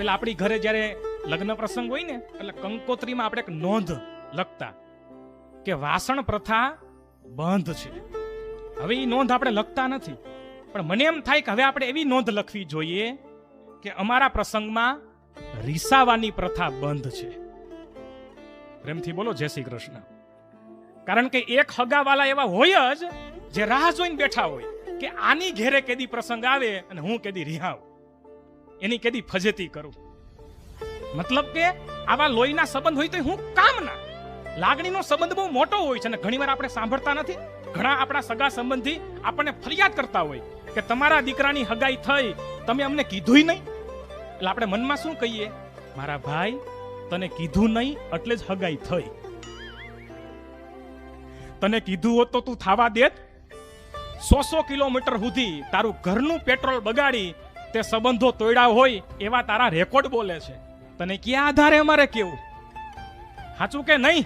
પેલા આપણી ઘરે જ્યારે લગ્ન પ્રસંગ હોય ને એટલે કંકોત્રીમાં આપણે એક નોંધ લખતા કે વાસણ પ્રથા બંધ છે. હવે એ નોંધ આપણે લખતા નથી, પણ મને એમ થાય કે હવે આપણે એવી નોંધ લખવી જોઈએ કે અમારા પ્રસંગમાં રીસાવાની પ્રથા બંધ છે. પ્રેમથી બોલો જય શ્રી કૃષ્ણ. કારણ કે એક હગાવાલા એવા હોય જ જે રાહ જોઈને બેઠા હોય કે આની ઘેરે કેદી પ્રસંગ આવે અને હું કેદી રિહાવ, એની કેદી ફજેતી કરું. મતલબ કે આવા લોહીના સંબંધ હોય તો હું કામના લાગણીનો સંબંધ બહુ મોટો હોય છે. અને ઘણીવાર આપણે સાંભળતા નથી, ઘણા આપણા સગા સંબંધી આપણને ફરિયાદ કરતા હોય કે તમારા દીકરાની હગાઈ થઈ, તમે અમને કીધુંય નહીં. એટલે આપણે મનમાં શું કહીએ, મારા ભાઈ તને કીધું નહીં એટલે જ હગાઈ થઈ. તને કીધું હોત તો તું થાવા દેત. 100 કિલોમીટર સુધી તારું ઘરનું પેટ્રોલ બગાડી તે સંબંધો તોડ્યા હોય એવા તારા રેકોર્ડ બોલે છે. તને ક્યાં આધારે અમારે કેવું? સાચું કે નહીં?